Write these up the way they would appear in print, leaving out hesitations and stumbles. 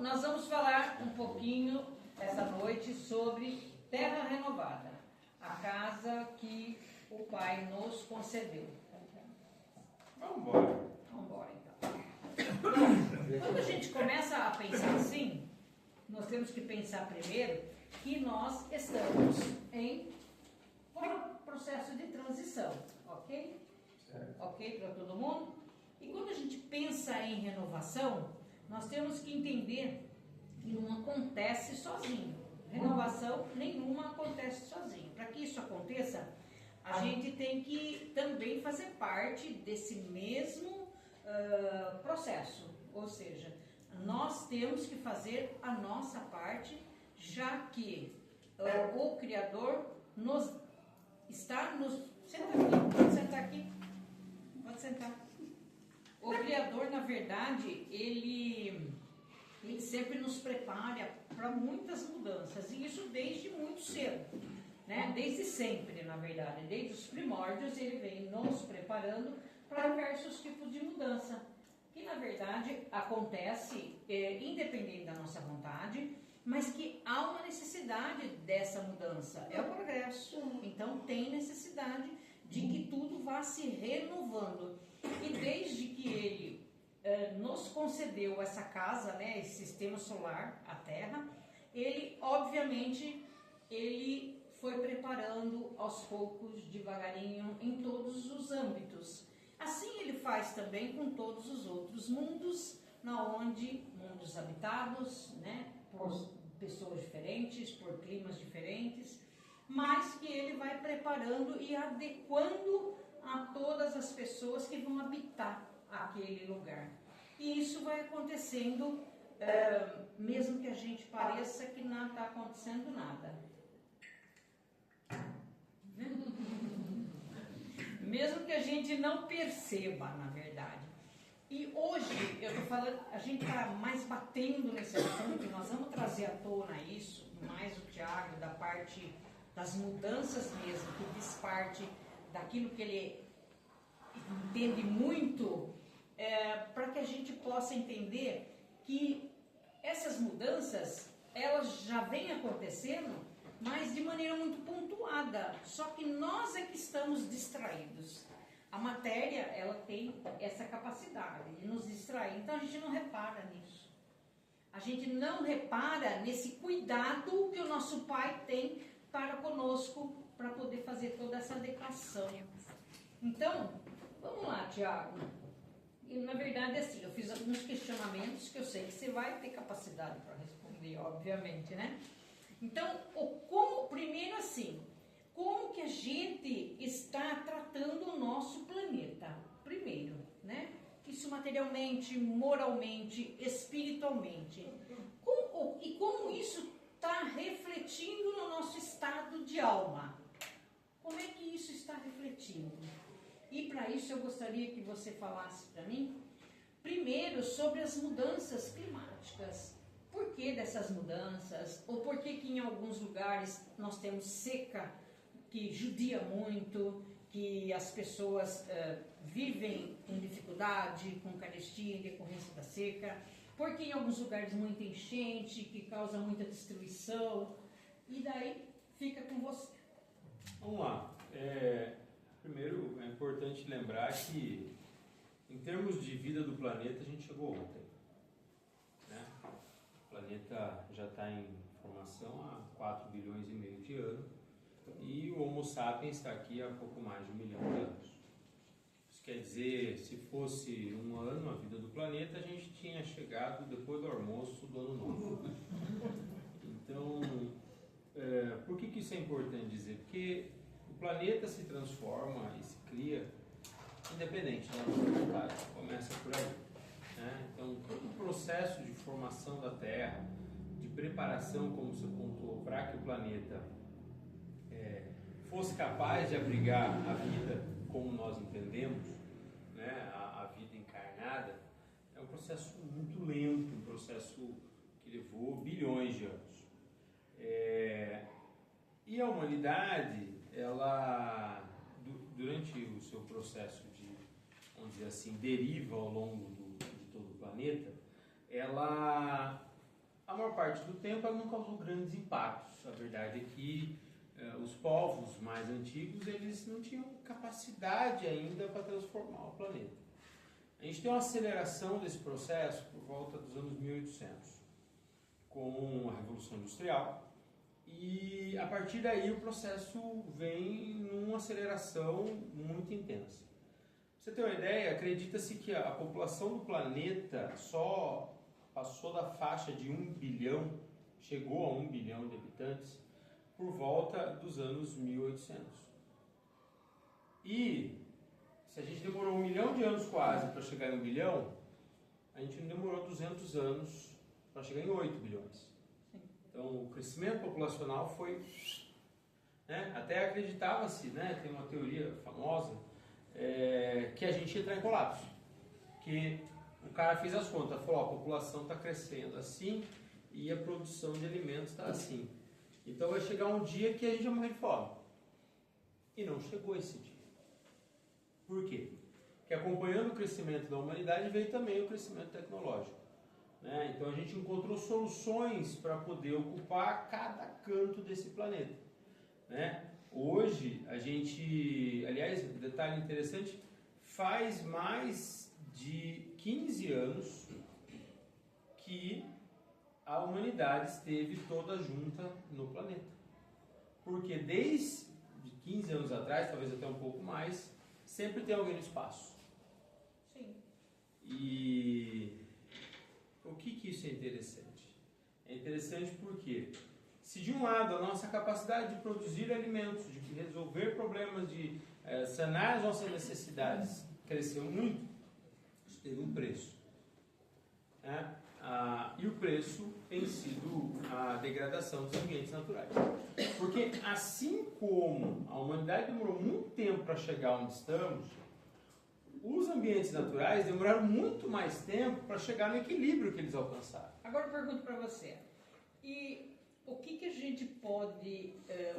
nós vamos falar um pouquinho essa noite sobre Terra Renovada, a casa que o Pai nos concedeu. Vamos embora. Vamos embora, então. Quando a gente começa a pensar assim, nós temos que pensar primeiro que nós estamos em processo de transição, ok? Certo. Ok para todo mundo? E quando a gente pensa em renovação, nós temos que entender que não acontece sozinho. Renovação nenhuma acontece sozinho. Para que isso aconteça, a gente tem que também fazer parte desse mesmo processo. Ou seja, nós temos que fazer a nossa parte, já que o Criador está nos... Senta aqui, pode sentar aqui. Pode sentar. O Criador, na verdade, ele sempre nos prepara para muitas mudanças, e isso desde muito cedo, né? Desde sempre, na verdade, desde os primórdios ele vem nos preparando para diversos tipos de mudança, que na verdade acontece independente da nossa vontade, mas que há uma necessidade dessa mudança, é o progresso, então tem necessidade de que tudo vá se renovando, e desde que ele nos concedeu essa casa, né, esse sistema solar, a Terra, ele, obviamente, ele foi preparando aos poucos, devagarinho, em todos os âmbitos. Assim ele faz também com todos os outros mundos, mundos habitados, né, por pessoas diferentes, por climas diferentes, mas que ele vai preparando e adequando a todas as pessoas que vão habitar aquele lugar. E isso vai acontecendo, mesmo que a gente pareça que não está acontecendo nada. Mesmo que a gente não perceba, na verdade. E hoje, eu estou falando, a gente está mais batendo nesse assunto, e nós vamos trazer à tona isso, mais o Tiago, da parte das mudanças mesmo, que diz parte daquilo que ele entende muito, para que a gente possa entender que essas mudanças, elas já vêm acontecendo, mas de maneira muito pontuada, só que nós é que estamos distraídos. A matéria, ela tem essa capacidade de nos distrair, então a gente não repara nisso. A gente não repara nesse cuidado que o nosso Pai tem para conosco, para poder fazer toda essa adequação. Então, vamos lá, Tiago. E, na verdade, assim, eu fiz alguns questionamentos que eu sei que você vai ter capacidade para responder, obviamente, né? Então, primeiro assim, como que a gente está tratando o nosso planeta? Primeiro, né? Isso materialmente, moralmente, espiritualmente. Como isso está refletindo no nosso estado de alma? Como é que isso está refletindo? E para isso eu gostaria que você falasse para mim, primeiro, sobre as mudanças climáticas. Por que dessas mudanças? Ou por que em alguns lugares nós temos seca, que judia muito, que as pessoas vivem com dificuldade, com carestia em decorrência da seca? Por que em alguns lugares muita enchente, que causa muita destruição? E daí fica com você. Vamos lá. Primeiro, é importante lembrar que, em termos de vida do planeta, a gente chegou ontem, né? O planeta já está em formação há 4 bilhões e meio de anos e o Homo sapiens está aqui há pouco mais de 1 milhão de anos. Isso quer dizer, se fosse um ano a vida do planeta, a gente tinha chegado depois do almoço do ano novo. Então, por que isso é importante dizer? Porque o planeta se transforma e se cria independente da nossa vontade, começa por aí, né? Então, todo o processo de formação da Terra, de preparação, como você pontuou, para que o planeta fosse capaz de abrigar a vida como nós entendemos, né? A vida encarnada, é um processo muito lento, um processo que levou bilhões de anos. E a humanidade, ela, durante o seu processo de, vamos dizer assim, deriva ao longo de todo o planeta, ela a maior parte do tempo ela não causou grandes impactos. A verdade é que os povos mais antigos eles não tinham capacidade ainda para transformar o planeta. A gente tem uma aceleração desse processo por volta dos anos 1800, com a Revolução Industrial, e a partir daí o processo vem numa aceleração muito intensa. Pra você ter uma ideia, acredita-se que a população do planeta só passou da faixa de 1 bilhão, chegou a 1 bilhão de habitantes, por volta dos anos 1800. E se a gente demorou 1 milhão de anos quase para chegar em 1 bilhão, a gente não demorou 200 anos para chegar em 8 bilhões. Então o crescimento populacional foi... Né? Até acreditava-se, né? Tem uma teoria famosa, que a gente ia entrar em colapso. Que o cara fez as contas, falou, a população está crescendo assim e a produção de alimentos está assim. Então vai chegar um dia que a gente vai morrer de fome. E não chegou esse dia. Por quê? Porque acompanhando o crescimento da humanidade veio também o crescimento tecnológico. Né? Então a gente encontrou soluções para poder ocupar cada canto desse planeta. Né? Hoje a gente, aliás, um detalhe interessante, faz mais de 15 anos que a humanidade esteve toda junta no planeta. Porque desde 15 anos atrás, talvez até um pouco mais, sempre tem alguém no espaço. Sim. E o que isso é interessante? É interessante porque, se de um lado a nossa capacidade de produzir alimentos, de resolver problemas, de sanar as nossas necessidades cresceu muito, isso teve um preço. Né? E o preço tem sido a degradação dos ambientes naturais. Porque assim como a humanidade demorou muito tempo para chegar onde estamos, os ambientes naturais demoraram muito mais tempo para chegar no equilíbrio que eles alcançaram. Agora eu pergunto para você, e o que a gente pode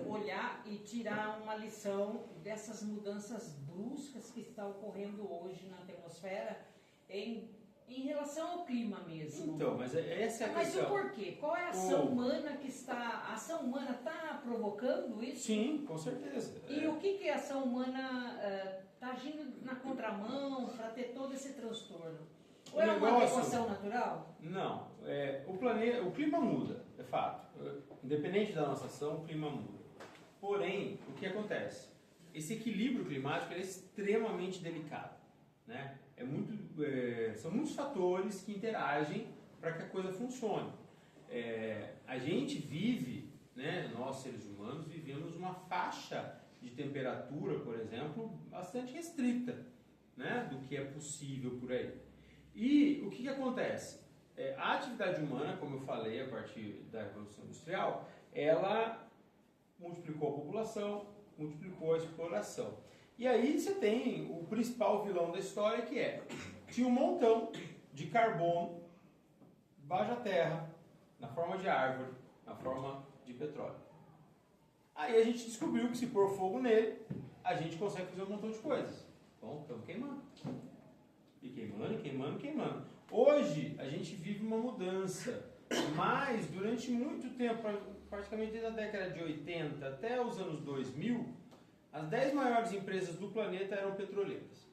olhar e tirar uma lição dessas mudanças bruscas que estão ocorrendo hoje na atmosfera em relação ao clima mesmo? Então, mas essa é a questão. Mas o porquê? Qual é a ação humana que está... A ação humana está provocando isso? Sim, com certeza. E o que a ação humana está agindo na contramão para ter todo esse transtorno? Ou é uma adequação natural? Não. O clima muda, é fato. Independente da nossa ação, o clima muda. Porém, o que acontece? Esse equilíbrio climático é extremamente delicado. Né? São muitos fatores que interagem para que a coisa funcione. A gente vive, né, nós seres humanos, vivemos uma faixa de temperatura, por exemplo, bastante restrita, né, do que é possível por aí. E o que acontece? A atividade humana, como eu falei a partir da Revolução Industrial, ela multiplicou a população, multiplicou a exploração. E aí você tem o principal vilão da história, que tinha um montão de carbono debaixo da terra, na forma de árvore, na forma de petróleo. Aí a gente descobriu que se pôr fogo nele, a gente consegue fazer um montão de coisas. Bom, estamos queimando. E queimando, e queimando, e queimando. Hoje a gente vive uma mudança, mas durante muito tempo, praticamente desde a década de 80 até os anos 2000, as 10 maiores empresas do planeta eram petroleiras.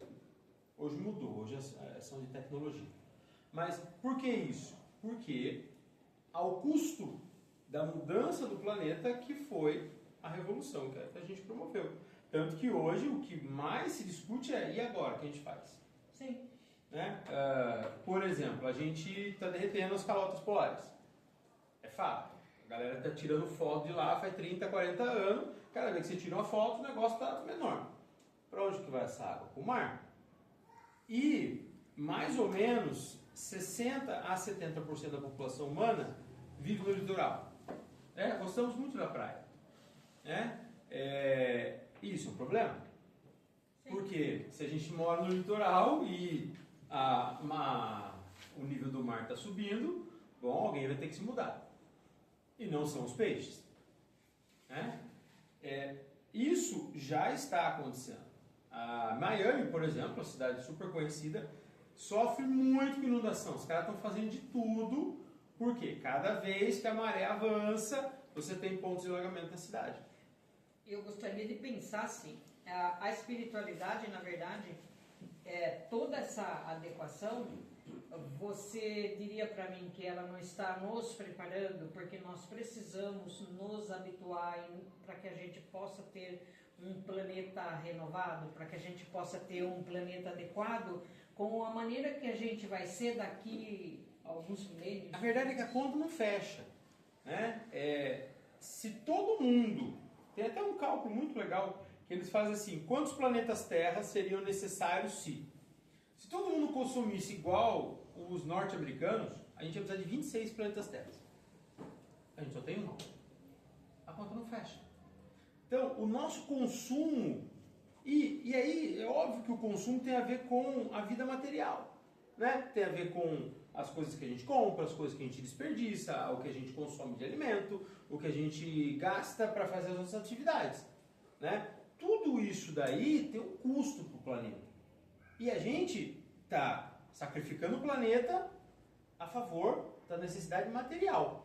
Hoje mudou, hoje são de tecnologia. Mas por que isso? Porque ao custo da mudança do planeta que foi a revolução que a gente promoveu. Tanto que hoje o que mais se discute e agora, o que a gente faz? Sim. Né? Por exemplo, a gente está derretendo as calotas polares. É fato. A galera está tirando foto de lá faz 30, 40 anos. Cada vez que você tira uma foto, o negócio está menor. Para onde que vai essa água? Para o mar. E mais ou menos 60 a 70% da população humana vive no litoral. Gostamos muito da praia. Isso é um problema? Sim. Porque se a gente mora no litoral e o nível do mar está subindo, bom, alguém vai ter que se mudar. E não são os peixes. Isso já está acontecendo. A Miami, por exemplo, a cidade super conhecida, sofre muito com inundação. Os caras estão fazendo de tudo Porque cada vez que a maré avança, você tem pontos de alagamento na cidade. Eu gostaria de pensar assim, a espiritualidade, na verdade, toda essa adequação, você diria para mim que ela não está nos preparando, porque nós precisamos nos habituar para que a gente possa ter um planeta renovado, para que a gente possa ter um planeta adequado com a maneira que a gente vai ser daqui a alguns milênios? A verdade é que a conta não fecha, né? Se todo mundo, tem até um cálculo muito legal que eles fazem assim, quantos planetas Terra seriam necessários se todo mundo consumisse igual os norte-americanos, a gente ia precisar de 26 planetas Terra. A gente só tem um. A conta não fecha. Então, o nosso consumo, e aí é óbvio que o consumo tem a ver com a vida material, né? Tem a ver com as coisas que a gente compra, as coisas que a gente desperdiça, o que a gente consome de alimento, o que a gente gasta para fazer as nossas atividades, né? Tudo isso daí tem um custo para o planeta. E a gente está sacrificando o planeta a favor da necessidade material.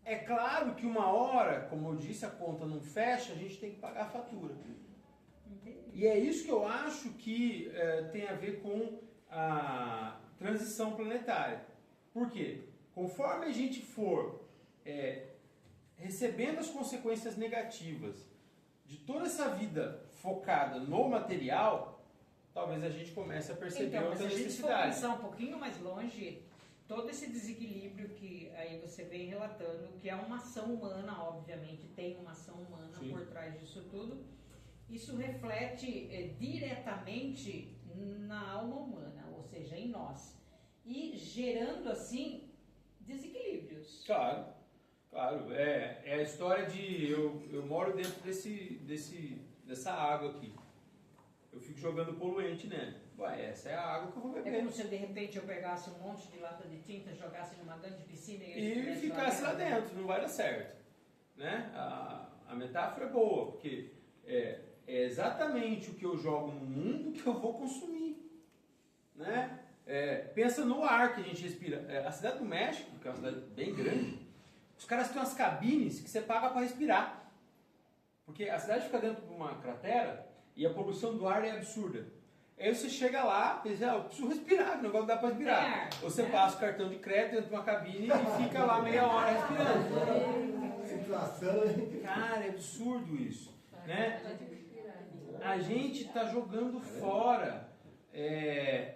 É claro que uma hora, como eu disse, a conta não fecha, a gente tem que pagar a fatura. E é isso que eu acho que tem a ver com a transição planetária. Por quê? Conforme a gente for recebendo as consequências negativas de toda essa vida focada no material, talvez a gente comece a perceber outra necessidade. Se a gente for pensar um pouquinho mais longe, todo esse desequilíbrio que aí você vem relatando, que é uma ação humana, obviamente, tem uma ação humana Sim. por trás disso tudo, isso reflete diretamente na alma humana, ou seja, em nós, e gerando assim desequilíbrios. Claro, claro. É a história de eu moro dentro dessa água aqui. Eu fico jogando poluente nela. Ué, essa é a água que eu vou beber. É como se de repente eu pegasse um monte de lata de tinta, jogasse numa grande piscina E ficasse lá dentro, não vai dar certo. Né? A metáfora é boa, porque é exatamente o que eu jogo no mundo que eu vou consumir. Né? Pensa no ar que a gente respira. A cidade do México, que é uma cidade bem grande, os caras têm umas cabines que você paga para respirar. Porque a cidade fica dentro de uma cratera e a poluição do ar é absurda. Aí você chega lá e diz, eu preciso respirar, o negócio dá para respirar. Você passa o cartão de crédito dentro de uma cabine e fica lá meia hora respirando. Situação, hein? Cara, é absurdo isso. Né? A gente está jogando fora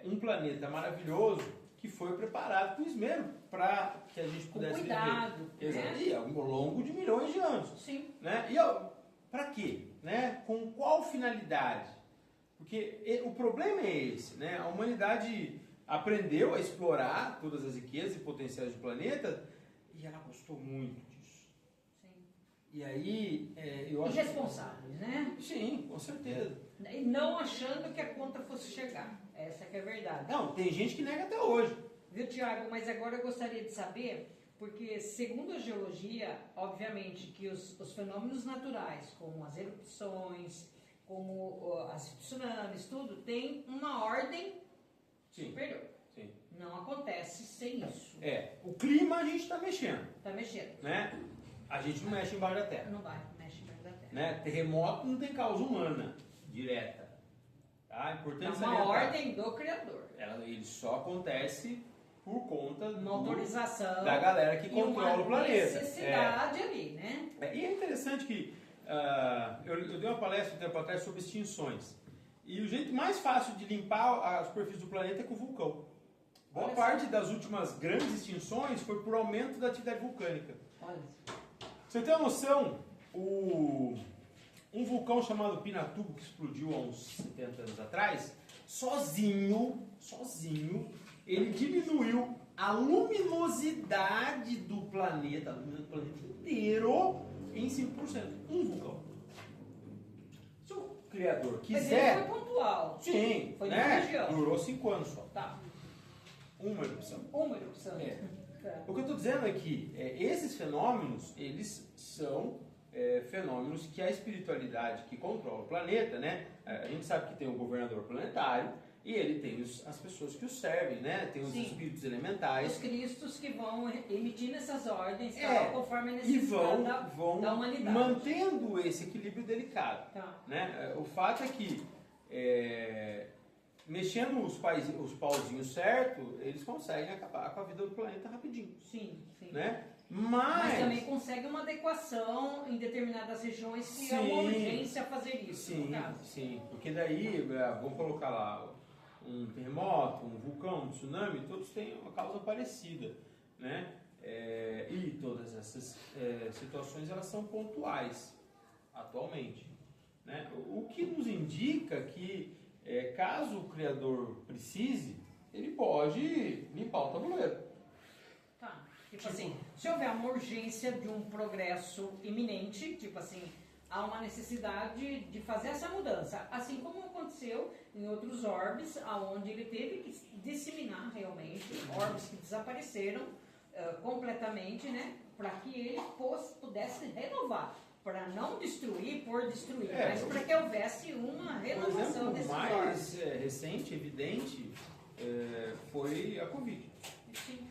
um planeta maravilhoso que foi preparado com esmero para que a gente pudesse cuidado, viver. né? Exato. E ao longo de milhões de anos. Sim. Né? E para quê? Né? Com qual finalidade? Porque o problema é esse, né? A humanidade aprendeu a explorar todas as riquezas e potenciais do planeta e ela gostou muito disso. Sim. E aí, eu acho... Irresponsáveis, né? Sim, com certeza. E não achando que a conta fosse chegar. Essa que é a verdade. Não, tem gente que nega até hoje. Viu, Tiago? Mas agora eu gostaria de saber, porque segundo a geologia, obviamente que os fenômenos naturais, como as erupções, como as tsunamis, tudo, tem uma ordem Sim. superior. Sim. Não acontece sem isso. O clima a gente está mexendo. Está mexendo. Né? A gente não mexe embaixo da terra. Não vai, mexe embaixo da terra. Né? Terremoto não tem causa humana direta. Tá? É Importante uma salientar. ordem do Criador. Ele só acontece por conta Uma autorização da galera que controla o planeta. Necessidade ali, né? E é interessante que eu dei uma palestra um tempo atrás sobre extinções. E o jeito mais fácil de limpar a superfície do planeta é com vulcão. Boa parte das últimas grandes extinções foi por aumento da atividade vulcânica. Olha. Você tem uma noção, um vulcão chamado Pinatubo, que explodiu há uns 70 anos atrás, sozinho, ele diminuiu a luminosidade do planeta inteiro em 5%. Um vulcão. Se o criador quiser... Mas ele foi pontual. Sim, Foi né? na região. Durou 5 anos só. Tá. Uma erupção. Uma erupção. Tá. O que eu estou dizendo é que esses fenômenos, eles são fenômenos que a espiritualidade que controla o planeta, né? A gente sabe que tem um governador planetário E ele tem as pessoas que o servem, né? Tem os Sim. espíritos elementais. Os cristos que vão emitindo essas ordens, tal, conforme a E necessidade vão da humanidade. mantendo esse equilíbrio delicado. Tá. Né? O fato é que, mexendo os pauzinhos certo, eles conseguem acabar com a vida do planeta rapidinho. Sim, sim. Né? Mas também consegue uma adequação em determinadas regiões que é uma urgência fazer isso, no caso. Sim, porque daí, vamos colocar lá, um terremoto, um vulcão, um tsunami, todos têm uma causa parecida, né? E todas essas situações, elas são pontuais, atualmente. Né? O que nos indica que, caso o Criador precise, ele pode limpar o tabuleiro. Tá. Tipo assim, se houver uma urgência de um progresso iminente, tipo assim, há uma necessidade de fazer essa mudança, assim como aconteceu em outros orbes, aonde ele teve que disseminar realmente orbes que desapareceram completamente, né, para que ele pudesse renovar, para não destruir por destruir, mas para que houvesse uma renovação desses orbes. O mais recente, evidente, foi a Covid. Sim.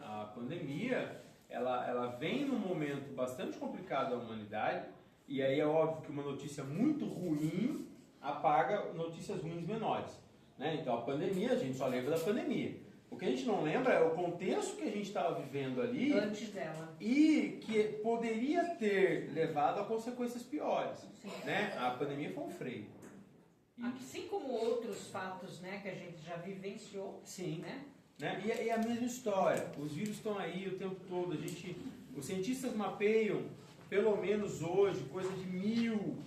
A pandemia, ela vem num momento bastante complicado da humanidade, e aí é óbvio que uma notícia muito ruim apaga notícias ruins menores. Né? Então a pandemia, a gente só lembra da pandemia. O que a gente não lembra é o contexto que a gente estava vivendo ali antes dela. E que poderia ter levado a consequências piores. Né? A pandemia foi um freio. Assim como outros fatos, né, que a gente já vivenciou. Sim. Né? Né? E é a mesma história. Os vírus estão aí o tempo todo. Os cientistas mapeiam, pelo menos hoje, coisa de 1000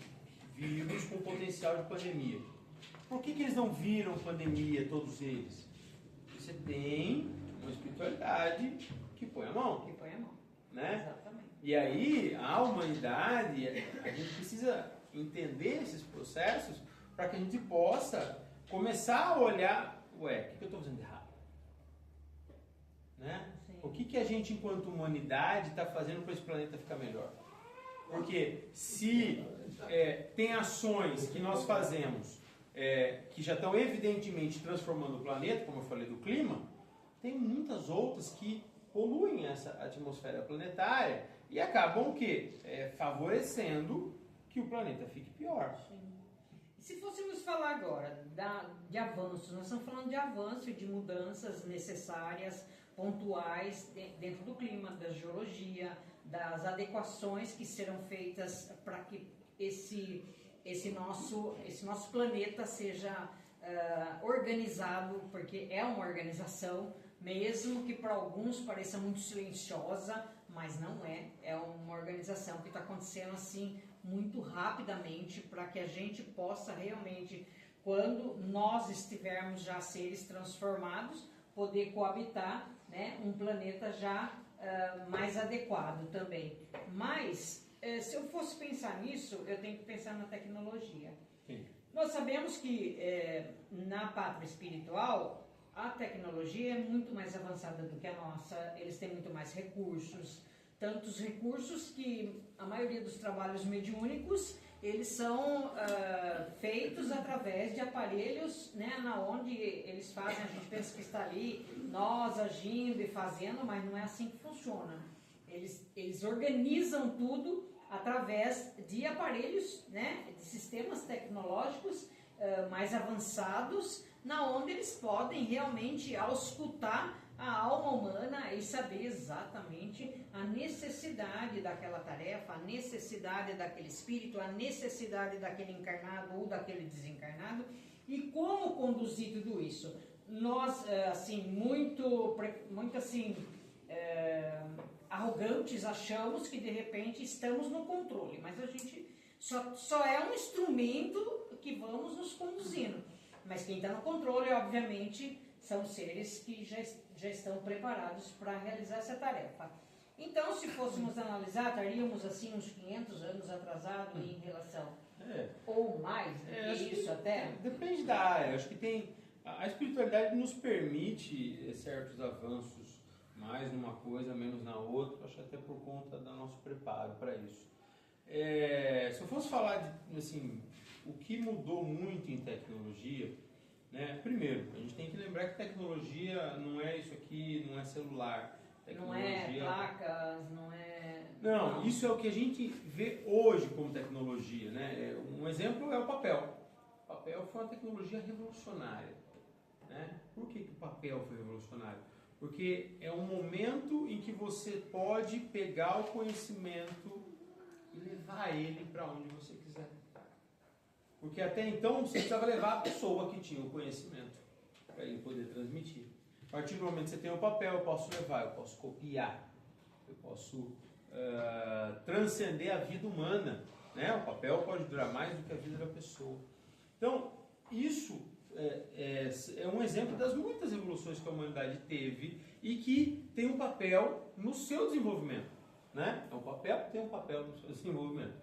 vírus com potencial de pandemia. Por que eles não viram pandemia, todos eles? Você tem uma espiritualidade que põe a mão. Que põe a mão. Né? Exatamente. E aí, a humanidade, a gente precisa entender esses processos para que a gente possa começar a olhar, o que eu estou fazendo de errado? Né? O que a gente, enquanto humanidade, está fazendo para esse planeta ficar melhor? Porque se tem ações que nós fazemos que já estão evidentemente transformando o planeta, como eu falei do clima, tem muitas outras que poluem essa atmosfera planetária e acabam o quê? Favorecendo que o planeta fique pior. Sim. E se fôssemos falar agora de avanços, nós estamos falando de avanço e de mudanças necessárias, pontuais dentro do clima, da geologia, das adequações que serão feitas para que esse nosso planeta seja organizado, porque é uma organização, mesmo que para alguns pareça muito silenciosa, mas não é. É uma organização que está acontecendo assim muito rapidamente para que a gente possa realmente, quando nós estivermos já seres transformados, poder coabitar, né, um planeta já mais adequado também. Mas, se eu fosse pensar nisso, eu tenho que pensar na tecnologia. Sim. Nós sabemos que na pátria espiritual, a tecnologia é muito mais avançada do que a nossa, eles têm muito mais recursos, tantos recursos que a maioria dos trabalhos mediúnicos, eles são feitos através de aparelhos, né, na onde eles fazem, a gente pensa que está ali, nós agindo e fazendo, mas não é assim que funciona. Eles organizam tudo através de aparelhos, né, de sistemas tecnológicos mais avançados, na onde eles podem realmente auscultar a alma humana e saber exatamente a necessidade daquela tarefa, a necessidade daquele espírito, a necessidade daquele encarnado ou daquele desencarnado e como conduzir tudo isso. Nós, assim, muito assim, arrogantes, achamos que de repente estamos no controle, mas a gente só é um instrumento que vamos nos conduzindo. Mas quem está no controle, obviamente, são seres que já estão preparados para realizar essa tarefa. Então, se fôssemos analisar, estaríamos assim uns 500 anos atrasados em relação, ou mais, isso até? Depende da área. Acho que tem... A espiritualidade nos permite certos avanços, mais numa coisa, menos na outra, acho até por conta do nosso preparo para isso. Se eu fosse falar de, assim, o que mudou muito em tecnologia, né? Primeiro, a gente tem que lembrar que tecnologia não é isso aqui, não é celular. Não é placas, não é... Não, isso é o que a gente vê hoje como tecnologia, né? Um exemplo é o papel. O papel foi uma tecnologia revolucionária, né? Por que o papel foi revolucionário? Porque é um momento em que você pode pegar o conhecimento e levar ele para onde você quiser. Porque até então você precisava levar a pessoa que tinha o conhecimento para ele poder transmitir. A partir do momento que você tem o papel, eu posso levar, eu posso copiar, eu posso transcender a vida humana, né? O papel pode durar mais do que a vida da pessoa. Então, isso é um exemplo das muitas evoluções que a humanidade teve e que tem um papel no seu desenvolvimento, né? É um papel que tem um papel no seu desenvolvimento.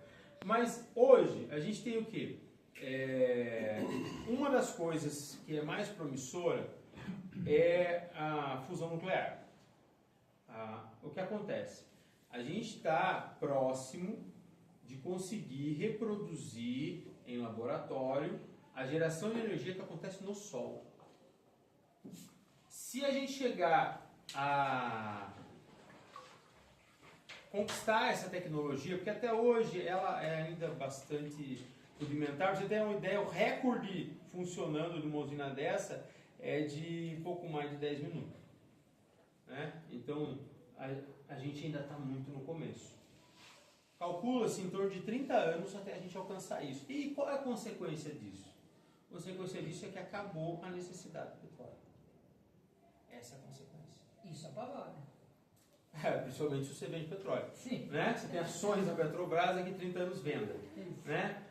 Mas hoje a gente tem o quê? Uma das coisas que é mais promissora é a fusão nuclear. O que acontece? A gente está próximo de conseguir reproduzir em laboratório a geração de energia que acontece no Sol. Se a gente chegar a conquistar essa tecnologia, porque até hoje ela é ainda bastante rudimentar, pra você ter uma ideia, o recorde funcionando de uma usina dessa é de pouco mais de 10 minutos. Né? Então, a gente ainda está muito no começo. Calcula-se em torno de 30 anos até a gente alcançar isso. E qual é a consequência disso? A consequência disso é que acabou a necessidade do petróleo. Essa é a consequência. Isso apavora. Principalmente se você vende petróleo. Sim. Né? Você tem ações da Petrobras, daqui 30 anos venda. Né?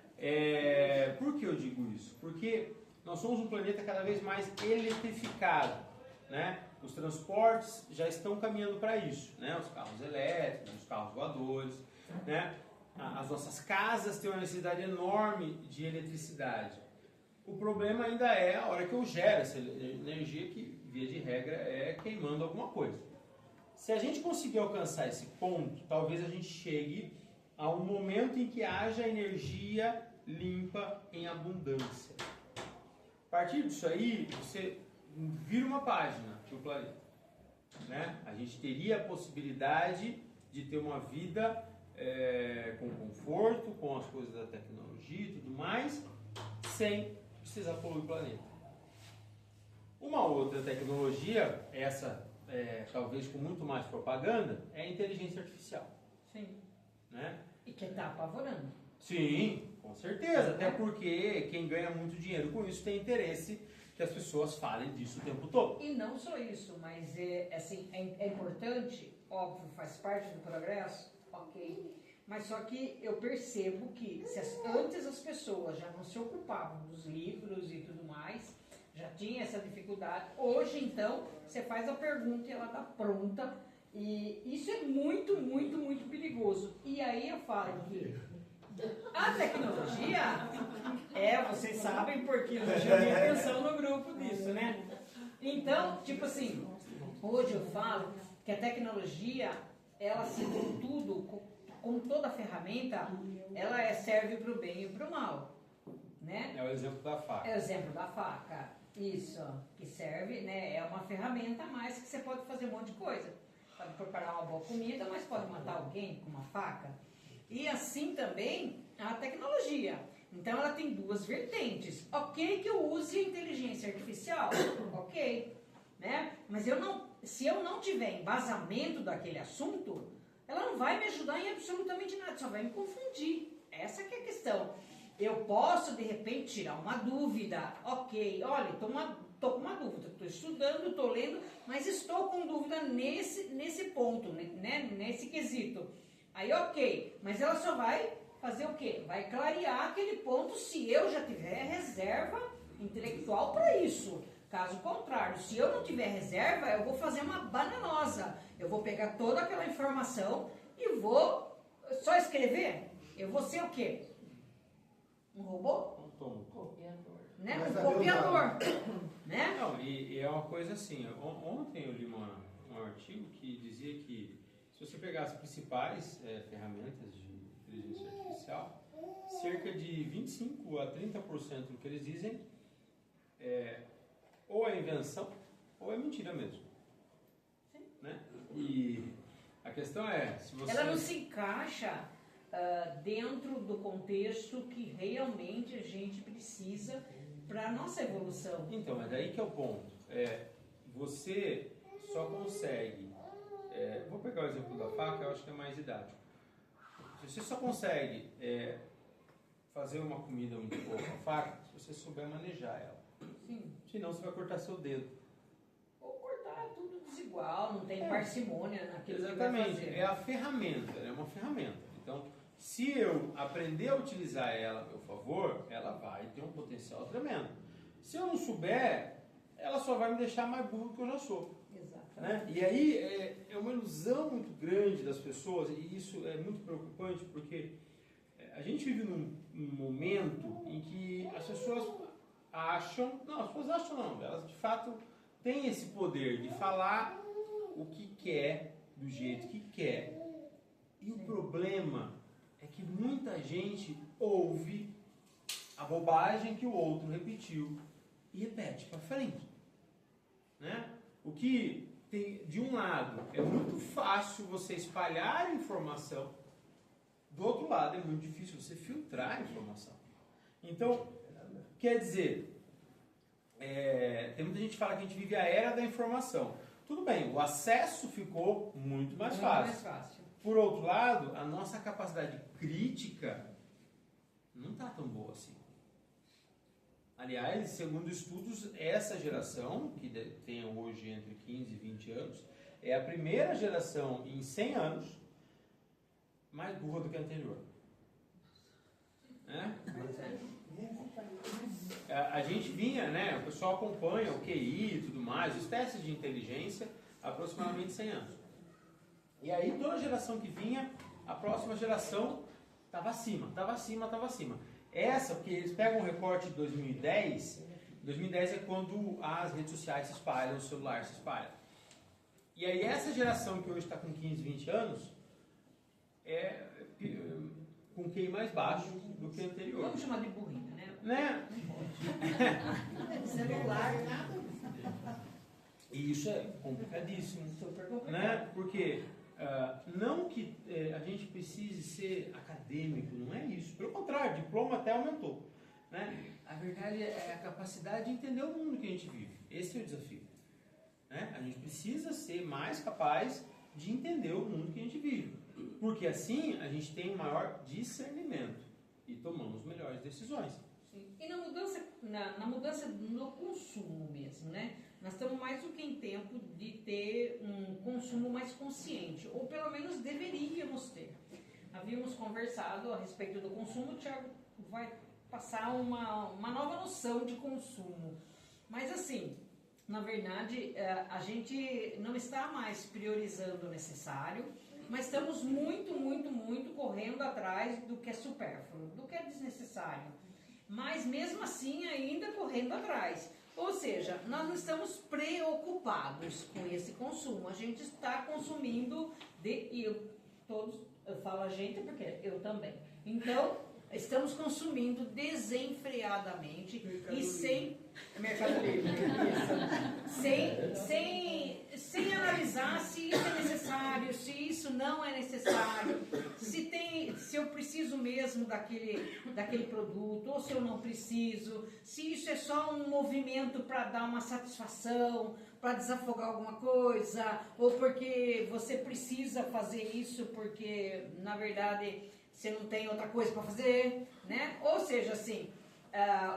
Por que eu digo isso? Porque nós somos um planeta cada vez mais eletrificado, né? Os transportes já estão caminhando para isso, né? Os carros elétricos, os carros voadores, né? As nossas casas têm uma necessidade enorme de eletricidade. O problema ainda é a hora que eu gero essa energia, que via de regra é queimando alguma coisa. Se a gente conseguir alcançar esse ponto, talvez a gente chegue a um momento em que haja energia limpa em abundância. A partir disso aí, você vira uma página para o planeta. Né? A gente teria a possibilidade de ter uma vida com conforto, com as coisas da tecnologia e tudo mais, sem precisar poluir o planeta. Uma outra tecnologia, essa talvez com muito mais propaganda, é a inteligência artificial. Sim. Né? E que está apavorando. Sim, com certeza. Até porque quem ganha muito dinheiro com isso tem interesse que as pessoas falem disso o tempo todo. E não só isso, mas é importante, óbvio, faz parte do progresso, ok. Mas só que eu percebo que antes as pessoas já não se ocupavam dos livros e tudo mais, já tinha essa dificuldade. Hoje, então, você faz a pergunta e ela está pronta. E isso é muito, muito, muito perigoso. E aí eu falo que a tecnologia, vocês sabem porque eu chamei atenção no grupo disso, né? Então, tipo assim, hoje eu falo que a tecnologia, ela, assim, com tudo, com toda a ferramenta, ela serve para o bem e para o mal, né? É o exemplo da faca. É o exemplo da faca, isso, que serve, né? É uma ferramenta a mais que você pode fazer um monte de coisa. Pode preparar uma boa comida, mas pode matar alguém com uma faca. E assim também a tecnologia. Então ela tem duas vertentes. Ok que eu use a inteligência artificial, ok, né? Mas se eu não tiver embasamento daquele assunto, ela não vai me ajudar em absolutamente nada, só vai me confundir. Essa que é a questão. Eu posso, de repente, tirar uma dúvida. Ok, olha, estou com uma dúvida, estou estudando, estou lendo, mas estou com dúvida nesse ponto, né? Nesse quesito. Aí, ok, mas ela só vai fazer o quê? Vai clarear aquele ponto se eu já tiver reserva intelectual para isso. Caso contrário, se eu não tiver reserva, eu vou fazer uma bananosa. Eu vou pegar toda aquela informação e vou só escrever. Eu vou ser o quê? Um robô? Copiador. Né? Um copiador. Né? Não, e é uma coisa assim, ontem eu li um artigo que dizia que se você pegar as principais ferramentas de inteligência artificial, cerca de 25 a 30% do que eles dizem ou é invenção ou é mentira mesmo. Sim. Né? E a questão é, se você... Ela não se encaixa dentro do contexto que realmente a gente precisa para a nossa evolução. Então, mas aí que é o ponto. Você só consegue... vou pegar o exemplo da faca, eu acho que é mais didático. Você só consegue fazer uma comida muito boa com a faca se você souber manejar ela. Sim. Senão você vai cortar seu dedo. Ou cortar tudo desigual, não tem parcimônia naquilo que vai Exatamente. fazer. É a ferramenta, é uma ferramenta. Então, se eu aprender a utilizar ela a meu favor, ela vai ter um potencial tremendo. Se eu não souber, ela só vai me deixar mais burro do que eu já sou. Né? E aí é uma ilusão muito grande das pessoas, e isso é muito preocupante, porque a gente vive num momento em que as pessoas acham, elas de fato têm esse poder de falar o que quer, do jeito que quer. E o problema é que muita gente ouve a bobagem que o outro repetiu e repete para frente. Né? O que tem, de um lado, é muito fácil você espalhar a informação, do outro lado é muito difícil você filtrar a informação. Então, quer dizer, tem muita gente que fala que a gente vive a era da informação. Tudo bem, o acesso ficou muito mais fácil. Por outro lado, a nossa capacidade crítica não está tão boa assim. Aliás, segundo estudos, essa geração, que tem hoje entre 15 e 20 anos, é a primeira geração em 100 anos mais burra do que a anterior. A gente vinha, né, o pessoal acompanha o QI e tudo mais, os testes de inteligência, aproximadamente 100 anos. E aí toda geração que vinha, a próxima geração estava acima. Essa, porque eles pegam o recorte de 2010 é quando as redes sociais se espalham, o celular se espalha. E aí essa geração que hoje está com 15, 20 anos, é com QI mais baixo do que a anterior. Vamos chamar de burrinha, né? Celular, nada. E isso é complicadíssimo. Super complicado. Né? Porque não que a gente precise ser acadêmico, não é isso. Pelo contrário, o diploma até aumentou. Né? A verdade é a capacidade de entender o mundo que a gente vive. Esse é o desafio. Né? A gente precisa ser mais capaz de entender o mundo que a gente vive. Porque assim a gente tem um maior discernimento e tomamos melhores decisões. Sim. E na mudança no consumo mesmo, né? Nós estamos mais do que em tempo de ter um consumo mais consciente, ou pelo menos deveríamos ter. Havíamos conversado a respeito do consumo, o Thiago vai passar uma nova noção de consumo. Mas assim, na verdade, a gente não está mais priorizando o necessário, mas estamos muito correndo atrás do que é supérfluo, do que é desnecessário. Mas mesmo assim ainda correndo atrás. Ou seja, nós não estamos preocupados com esse consumo. A gente está consumindo, eu falo a gente porque eu também. Então, estamos consumindo desenfreadamente e sem Mercado Livre, sem analisar se isso é necessário, se isso não é necessário, se eu preciso mesmo daquele produto ou se eu não preciso, se isso é só um movimento para dar uma satisfação, para desafogar alguma coisa, ou porque você precisa fazer isso porque na verdade você não tem outra coisa para fazer, né? Ou seja, assim,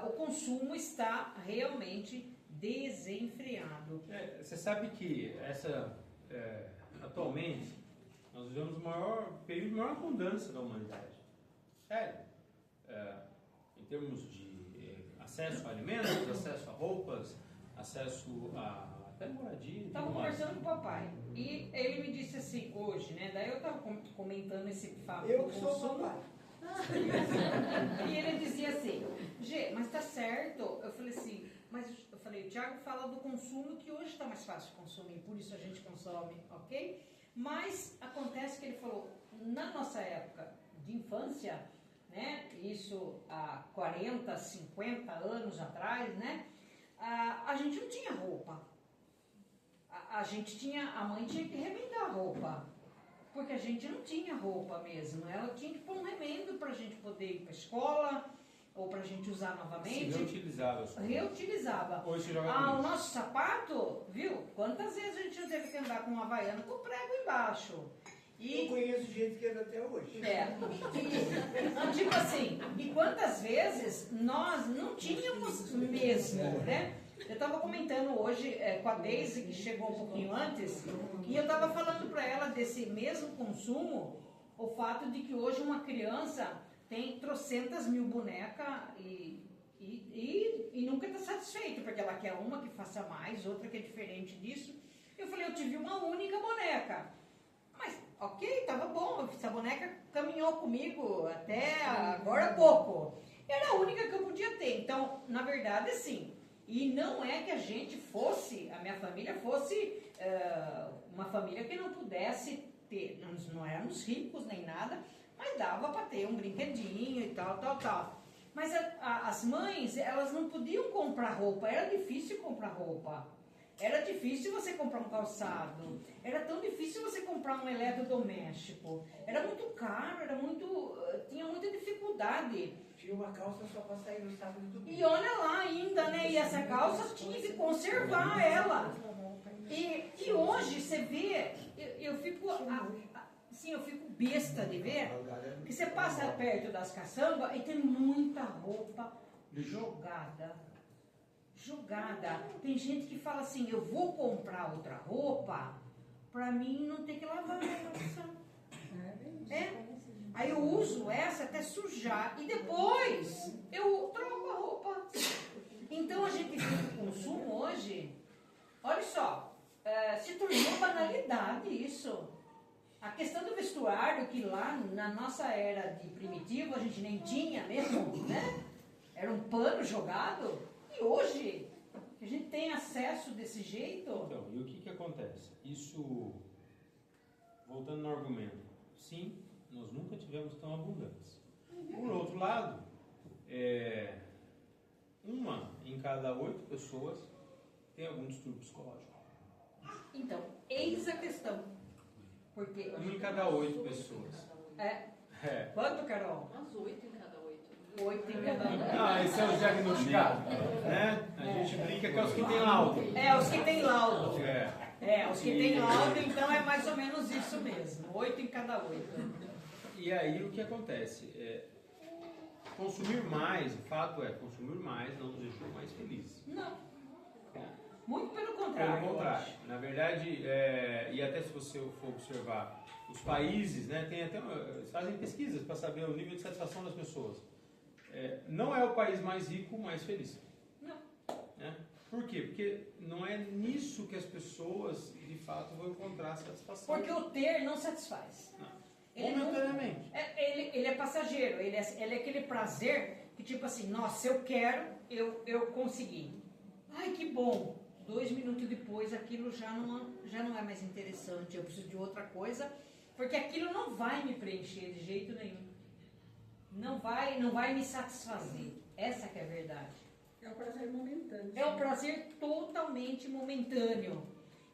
o consumo está realmente desenfreado. Você sabe que atualmente nós vivemos o período de maior abundância da humanidade. Sério. Em termos de acesso a alimentos, acesso a roupas, acesso a até moradia. Estava conversando com o papai e ele me disse assim hoje, né? Daí eu estava comentando esse fato do Eu que sou consumo. papai. E ele dizia assim, Gê, mas tá certo. Eu falei assim, o Thiago fala do consumo que hoje está mais fácil de consumir, por isso a gente consome, ok? Mas acontece que ele falou, na nossa época de infância, né? Isso há 40, 50 anos atrás, né? a gente não tinha roupa. A mãe tinha que remendar a roupa. Porque a gente não tinha roupa mesmo. Ela tinha que pôr um remendo para a gente poder ir para a escola, ou para a gente usar novamente. Se reutilizava. Reutilizava. Hoje você joga o nosso sapato, viu? Quantas vezes a gente não teve que andar com uma havaiana com prego embaixo? Eu conheço gente que anda até hoje. Tipo assim, e quantas vezes nós não tínhamos mesmo, né? Eu estava comentando hoje com a Deise, que chegou um pouquinho antes, e eu estava falando para ela desse mesmo consumo, o fato de que hoje uma criança tem trocentas mil bonecas e nunca está satisfeita, porque ela quer uma que faça mais, outra que é diferente disso. Eu falei, eu tive uma única boneca. Mas, ok, estava bom, essa boneca caminhou comigo até agora há pouco. Era a única que eu podia ter. Então, na verdade, sim. E não é que a minha família fosse uma família que não pudesse ter, não éramos ricos nem nada, mas dava para ter um brinquedinho e tal. Mas as mães, elas não podiam comprar roupa, era difícil comprar roupa. Era difícil você comprar um calçado, era tão difícil você comprar um eletrodoméstico, era muito caro, tinha muita dificuldade. Tinha uma calça só para sair no sábado e domingo. E olha lá ainda, né? E essa calça tinha que conservar ela. E hoje você vê, eu fico besta de ver, que você passa perto das caçambas e tem muita roupa jogada. Tem gente que fala assim, eu vou comprar outra roupa pra mim não ter que lavar a roupa. Aí eu uso essa até sujar e depois eu troco a roupa. Então a gente vê o consumo hoje, olha só, se tornou banalidade isso. A questão do vestuário, que lá na nossa era de primitivo a gente nem tinha mesmo, né? Era um pano jogado. E hoje, a gente tem acesso desse jeito. Então, e o que acontece? Isso, voltando no argumento, sim, nós nunca tivemos tão abundantes. Por outro lado, uma em cada 8 pessoas tem algum distúrbio psicológico. Então, eis a questão. Porque... Uma em cada 8 pessoas. Quanto, Carol? Umas 8 em cada 8. 8 em cada 8. Esse é o diagnosticado, né? A gente brinca que é os que têm laudo. Os que têm laudo. Os que têm laudo, então é mais ou menos isso mesmo. 8 em cada 8. E aí o que acontece? Consumir mais, o fato é, consumir mais não nos deixou mais felizes. Não. Muito pelo contrário. Pelo contrário. Na verdade, e até se você for observar, os países, né, fazem pesquisas para saber o nível de satisfação das pessoas. Não é o país mais rico, mais feliz. Não. Né? Por quê? Porque não é nisso que as pessoas, de fato, vão encontrar satisfação. Porque o ter não satisfaz. Não. Momentaneamente. Ele é passageiro, ele é aquele prazer que tipo assim, nossa, eu quero, eu consegui. Ai, que bom. 2 minutos depois aquilo já não é mais interessante, eu preciso de outra coisa, porque aquilo não vai me preencher de jeito nenhum. Não vai me satisfazer. Essa que é a verdade. É um prazer momentâneo. É um prazer totalmente momentâneo.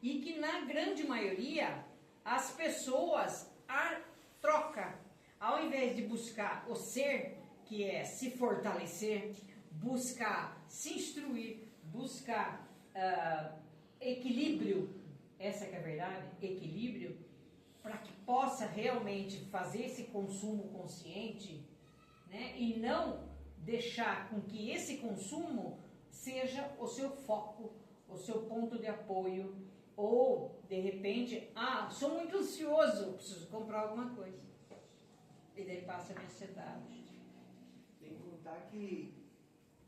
E que na grande maioria as pessoas troca. Ao invés de buscar o ser, que é se fortalecer, buscar se instruir, buscar equilíbrio, essa que é a verdade, equilíbrio, para que possa realmente fazer esse consumo consciente, né? E não deixar com que esse consumo seja o seu foco, o seu ponto de apoio, ou de repente, sou muito ansioso, preciso comprar alguma coisa. E daí passa a minha ansiedade. Tem que contar que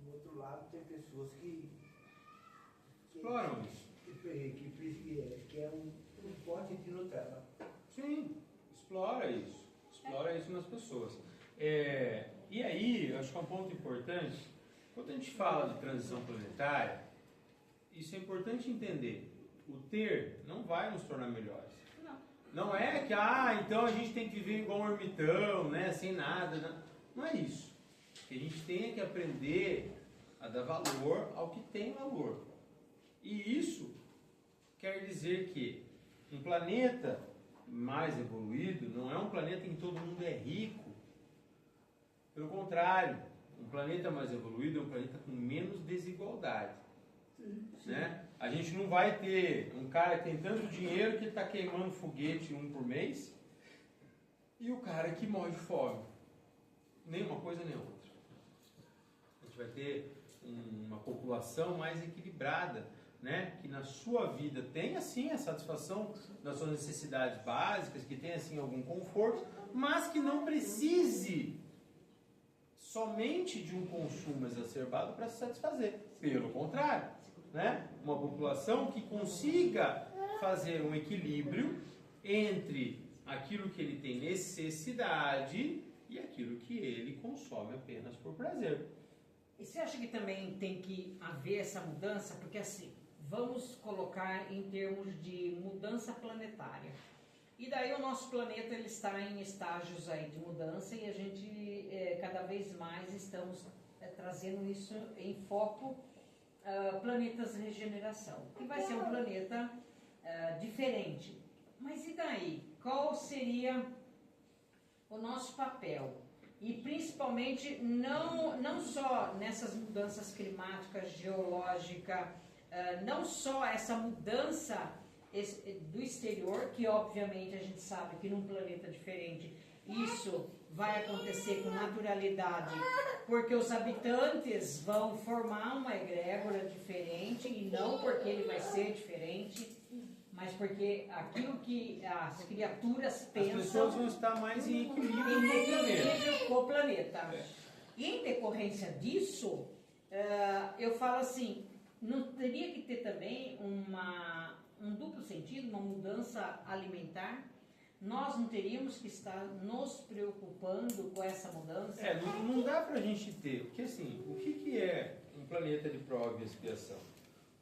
do outro lado tem pessoas que exploram isso. Que é um pote de Nutella. Sim, explora isso nas pessoas. E aí, acho que é um ponto importante, quando a gente fala de transição planetária, isso é importante entender. O ter não vai nos tornar melhores. Não é que, então a gente tem que viver igual um ermitão, né, sem nada. Não é isso. O que a gente tem é que aprender a dar valor ao que tem valor. E isso quer dizer que um planeta mais evoluído não é um planeta em que todo mundo é rico. Pelo contrário, um planeta mais evoluído é um planeta com menos desigualdade. Né? A gente não vai ter um cara que tem tanto dinheiro que ele está queimando foguete um por mês e o cara que morre de fome. Nem uma coisa nem outra. A gente vai ter uma população mais equilibrada, né? Que na sua vida tenha sim a satisfação das suas necessidades básicas, que tenha sim algum conforto, mas que não precise somente de um consumo exacerbado para se satisfazer. Pelo contrário, né? Uma população que consiga fazer um equilíbrio entre aquilo que ele tem necessidade e aquilo que ele consome apenas por prazer. E você acha que também tem que haver essa mudança? Porque assim, vamos colocar em termos de mudança planetária. E daí o nosso planeta ele está em estágios aí de mudança e a gente cada vez mais estamos trazendo isso em foco, planetas de regeneração. Que vai ser um planeta diferente. Mas e daí? Qual seria o nosso papel? E principalmente não só nessas mudanças climáticas, geológicas, não só essa mudança do exterior, que obviamente a gente sabe que num planeta diferente isso vai acontecer com naturalidade, porque os habitantes vão formar uma egrégora diferente e não porque ele vai ser diferente, mas porque aquilo que as criaturas pensam... As pessoas vão estar mais em equilíbrio com o planeta. E em decorrência disso, eu falo assim, não teria que ter também um duplo sentido, uma mudança alimentar? Nós não teríamos que estar nos preocupando com essa mudança? Não dá pra gente ter, porque assim, o que é um planeta de prova e expiação?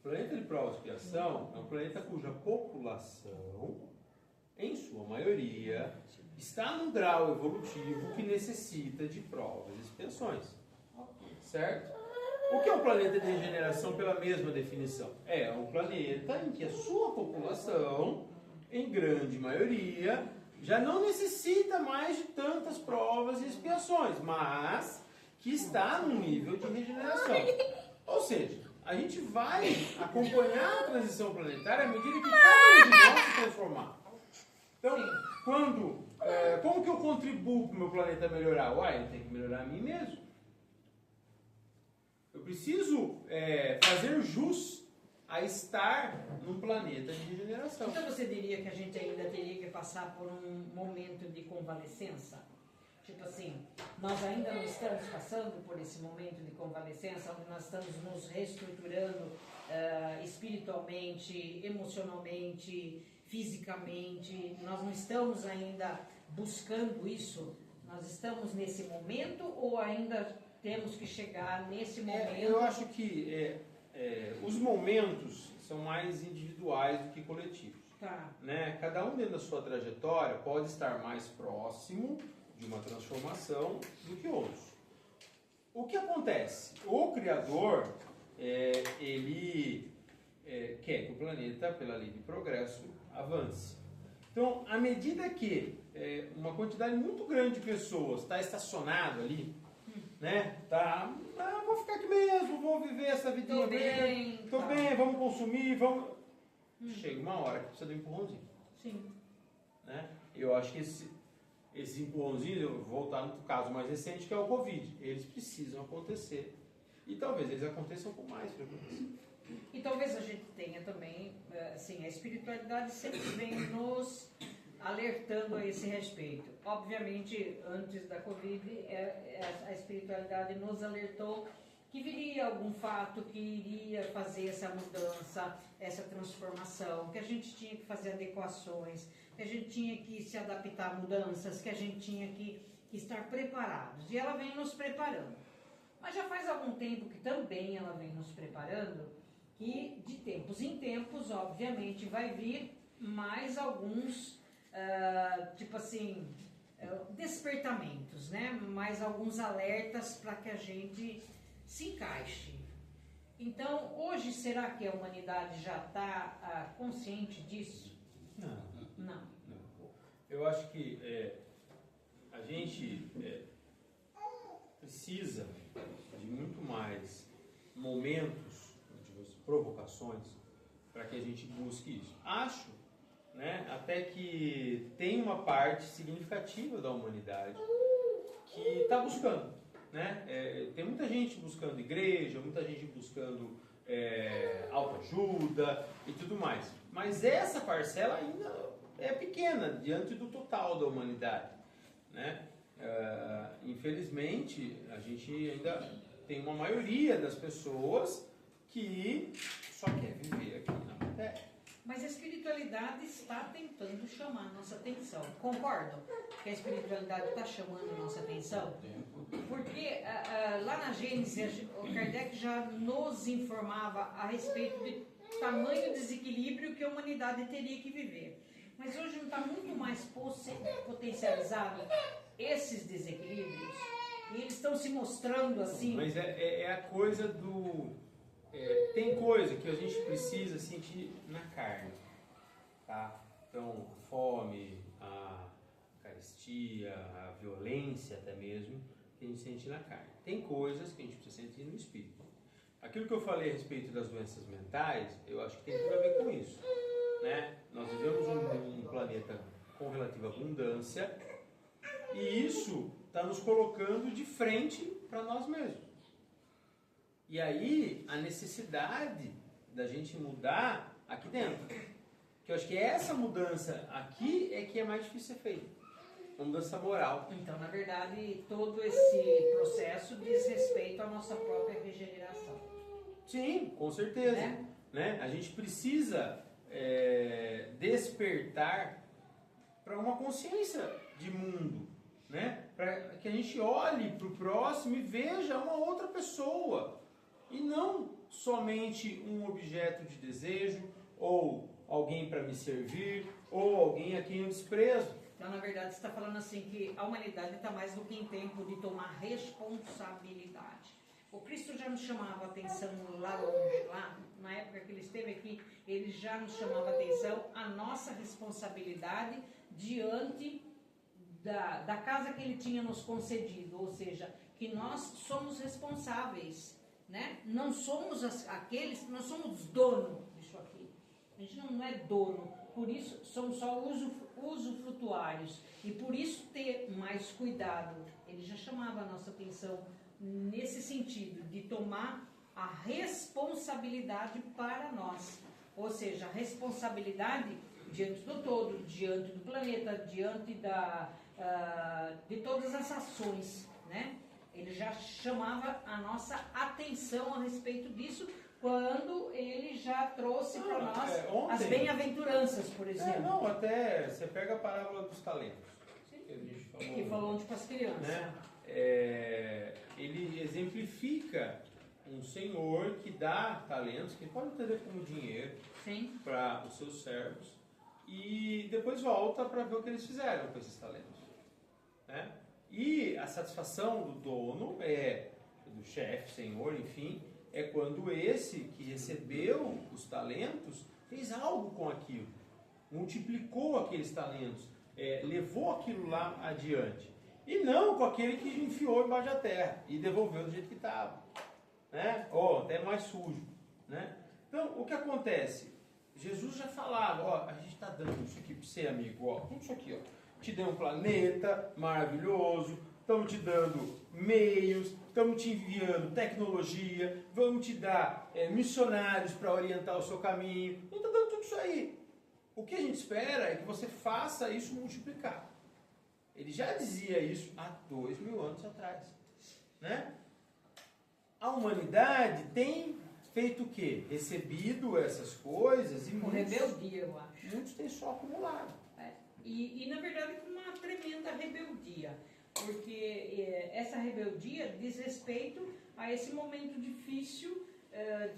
O planeta de prova e expiação é um planeta cuja população, em sua maioria, está num grau evolutivo que necessita de provas e expiações. Certo? O que é um planeta de regeneração pela mesma definição? É um planeta em que a sua população, em grande maioria, já não necessita mais de tantas provas e expiações, mas que está num nível de regeneração. Ou seja, a gente vai acompanhar a transição planetária à medida que cada um de nós se transformar. Então, como que eu contribuo para o meu planeta melhorar? Ele tem que melhorar a mim mesmo. Eu preciso fazer jus a estar num planeta de regeneração. Então você diria que a gente ainda teria que passar por um momento de convalescença? Tipo assim, nós ainda não estamos passando por esse momento de convalescença, onde nós estamos nos reestruturando espiritualmente, emocionalmente, fisicamente. Nós não estamos ainda buscando isso? Nós estamos nesse momento ou ainda temos que chegar nesse momento? Eu acho que os momentos são mais individuais do que coletivos. Tá. Né? Cada um dentro da sua trajetória pode estar mais próximo de uma transformação do que outros. O que acontece? O Criador, ele quer que o planeta, pela lei de progresso, avance. Então, à medida que uma quantidade muito grande de pessoas está estacionado ali, né? Vou ficar aqui mesmo, vou viver essa vidinha. Tô bem, vamos consumir, vamos... Chega uma hora que precisa de um empurrãozinho. Sim. Né? Eu acho que esses empurrãozinhos, eu vou voltar no caso mais recente, que é o Covid. Eles precisam acontecer. E talvez eles aconteçam com mais frequência. E talvez a gente tenha também, assim, a espiritualidade sempre vem nos alertando a esse respeito. Obviamente, antes da Covid, a espiritualidade nos alertou que viria algum fato que iria fazer essa mudança, essa transformação, que a gente tinha que fazer adequações, que a gente tinha que se adaptar a mudanças, que a gente tinha que estar preparados. E ela vem nos preparando. Mas já faz algum tempo que também ela vem nos preparando, que de tempos em tempos, obviamente, vai vir mais alguns, despertamentos, né? Mais alguns alertas para que a gente se encaixe. Então, hoje, será que a humanidade já está consciente disso? Não. Não. Eu acho que a gente precisa de muito mais momentos, provocações, para que a gente busque isso. Acho, né, até que tem uma parte significativa da humanidade que está buscando. Né? Tem muita gente buscando igreja, muita gente buscando autoajuda e tudo mais. Mas essa parcela ainda é pequena diante do total da humanidade. Né? Infelizmente, a gente ainda tem uma maioria das pessoas que só quer viver aqui na matéria. Mas a espiritualidade está tentando chamar a nossa atenção. Concordam que a espiritualidade está chamando a nossa atenção? Porque lá na Gênesis, o Kardec já nos informava a respeito do tamanho desequilíbrio que a humanidade teria que viver. Mas hoje não está muito mais potencializado esses desequilíbrios? E eles estão se mostrando assim... Mas é a coisa do... tem coisa que a gente precisa sentir na carne, tá? Então, a fome, a carestia, a violência até mesmo, que a gente sente na carne. Tem coisas que a gente precisa sentir no espírito. Aquilo que eu falei a respeito das doenças mentais, eu acho que tem tudo a ver com isso, né? Nós vivemos um planeta com relativa abundância e isso está nos colocando de frente para nós mesmos. E aí, a necessidade da gente mudar aqui dentro. Que eu acho que essa mudança aqui é que é mais difícil ser feita. Uma mudança moral. Então, na verdade, todo esse processo diz respeito à nossa própria regeneração. Sim, com certeza. Né? A gente precisa despertar para uma consciência de mundo. Né? Para que a gente olhe para o próximo e veja uma outra pessoa. E não somente um objeto de desejo, ou alguém para me servir, ou alguém a quem eu desprezo. Então, na verdade, você está falando assim que a humanidade está mais do que em tempo de tomar responsabilidade. O Cristo já nos chamava a atenção lá longe, lá, na época que ele esteve aqui, ele já nos chamava a atenção a nossa responsabilidade diante da casa que ele tinha nos concedido, ou seja, que nós somos responsáveis. Né? Não somos nós somos dono disso aqui. A gente não é dono, por isso somos só usufrutuários. E por isso ter mais cuidado. Ele já chamava a nossa atenção nesse sentido, de tomar a responsabilidade para nós. Ou seja, a responsabilidade diante do todo, diante do planeta, diante de todas as ações, né? Ele já chamava a nossa atenção a respeito disso quando ele já trouxe para nós as bem-aventuranças, por exemplo. Até você pega a parábola dos talentos. Sim. Que a gente falou. Que falou onde para as crianças. Né? Ele exemplifica um senhor que dá talentos, que pode entender como dinheiro, para os seus servos, e depois volta para ver o que eles fizeram com esses talentos. Né? E a satisfação do dono, do chefe, senhor, enfim, é quando esse que recebeu os talentos fez algo com aquilo, multiplicou aqueles talentos, levou aquilo lá adiante. E não com aquele que enfiou embaixo da terra e devolveu do jeito que estava. Né? Até mais sujo. Né? Então, o que acontece? Jesus já falava, a gente está dando isso aqui para você, amigo, tudo isso aqui, te dei um planeta maravilhoso, estamos te dando meios, estamos te enviando tecnologia, vamos te dar missionários para orientar o seu caminho, não está dando tudo isso aí. O que a gente espera é que você faça isso multiplicar. Ele já dizia isso há 2000 anos atrás. Né? A humanidade tem feito o quê? Recebido essas coisas e com rebeldia, eu acho. Muitos têm só acumulado. E na verdade com uma tremenda rebeldia, porque essa rebeldia diz respeito a esse momento difícil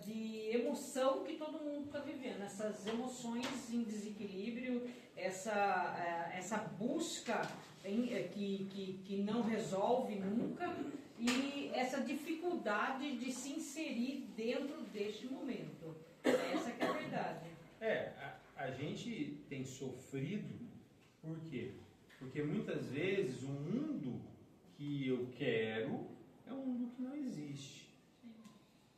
de emoção que todo mundo está vivendo, essas emoções em desequilíbrio, essa busca que não resolve nunca, e essa dificuldade de se inserir dentro deste momento. Essa que é a verdade. A gente tem sofrido, por quê? Porque muitas vezes o mundo que eu quero é um mundo que não existe.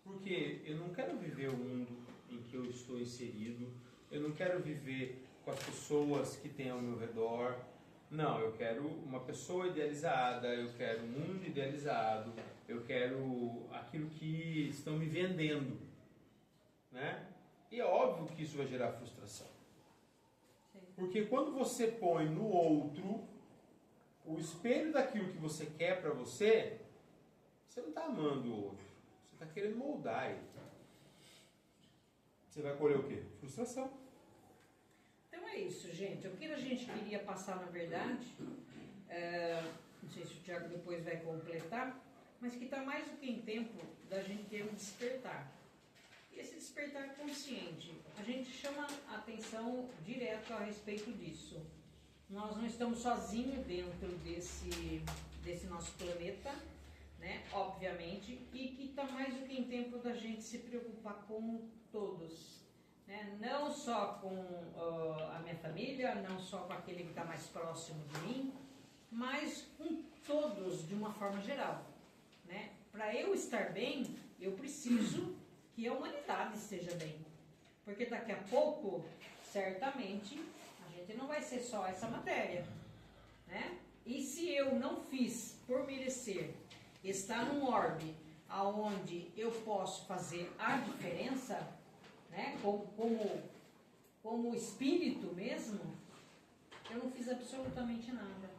Porque eu não quero viver o mundo em que eu estou inserido, eu não quero viver com as pessoas que tem ao meu redor. Não, eu quero uma pessoa idealizada, eu quero um mundo idealizado, eu quero aquilo que estão me vendendo, né? E é óbvio que isso vai gerar frustração. Sim. Porque quando você põe no outro o espelho daquilo que você quer para você, você não está amando o outro, você está querendo moldar ele. Você vai colher o quê? Frustração. Então é isso, gente. O que a gente queria passar, na verdade, não sei se o Tiago depois vai completar, mas que está mais do que em tempo da gente ter um despertar. E esse despertar consciente, a gente chama a atenção direto a respeito disso. Nós não estamos sozinhos dentro desse nosso planeta, né? Obviamente, e que está mais do que em tempo da gente se preocupar com todos. Né? Não só com a minha família, não só com aquele que está mais próximo de mim, mas com todos de uma forma geral. Né? Para eu estar bem, eu preciso que a humanidade esteja bem. Porque daqui a pouco, certamente, a gente não vai ser só essa matéria. Né? E se eu não fiz por merecer estar num orbe onde eu posso fazer a diferença, né? Como espírito mesmo, eu não fiz absolutamente nada.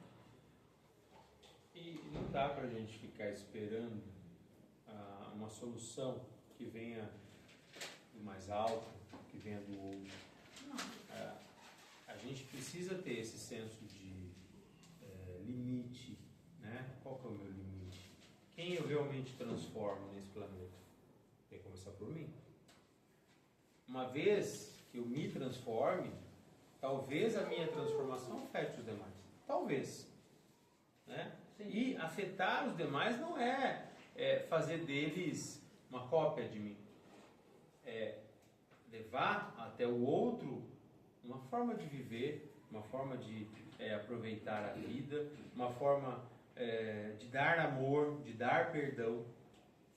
E não dá pra gente ficar esperando uma solução que venha do mais alto, que venha do outro. Não. A gente precisa ter esse senso de limite, né? Qual que é o meu limite? Quem eu realmente transformo nesse planeta? Tem que começar por mim. Uma vez que eu me transforme, talvez a minha transformação afete os demais. Talvez. Né? E afetar os demais não é fazer deles uma cópia de mim. É levar até o outro uma forma de viver, uma forma de aproveitar a vida, uma forma de dar amor, de dar perdão.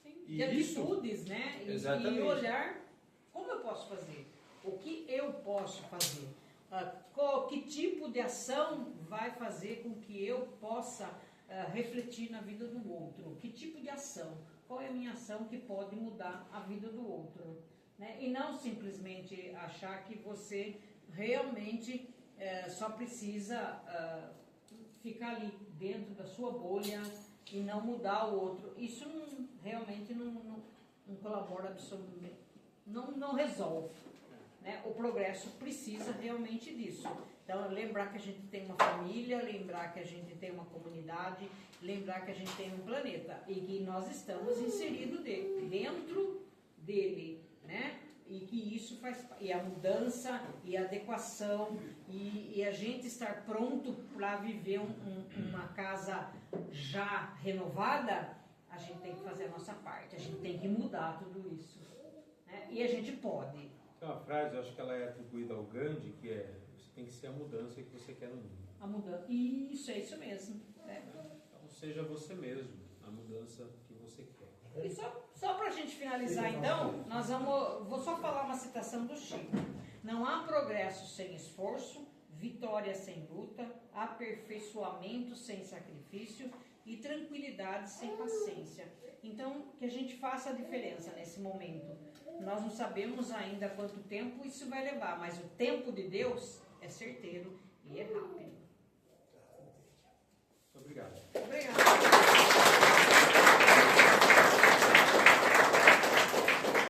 Sim. E de isso, atitudes, né? exatamente. E olhar como eu posso fazer, o que eu posso fazer, que tipo de ação vai fazer com que eu possa refletir na vida do outro, que tipo de ação, qual é a minha ação que pode mudar a vida do outro, né? E não simplesmente achar que você realmente só precisa ficar ali dentro da sua bolha e não mudar o outro. Isso realmente não colabora absolutamente, não resolve. Né? O progresso precisa realmente disso. Então, lembrar que a gente tem uma família, lembrar que a gente tem uma comunidade, lembrar que a gente tem um planeta e que nós estamos inseridos dentro dele, né? E que isso faz, e a mudança, e a adequação, e a gente estar pronto para viver uma casa já renovada, a gente tem que fazer a nossa parte, a gente tem que mudar tudo isso. Né? E a gente pode. Tem uma frase, eu acho que ela é atribuída ao Gandhi, que é: você tem que ser a mudança que você quer no mundo. A mudança. Isso, é isso mesmo. Então, seja você mesmo, a mudança que você quer. E só para a gente finalizar, então, vou só falar uma citação do Chico. Não há progresso sem esforço, vitória sem luta, aperfeiçoamento sem sacrifício e tranquilidade sem paciência. Então, que a gente faça a diferença nesse momento. Nós não sabemos ainda quanto tempo isso vai levar, mas o tempo de Deus é certeiro e é rápido.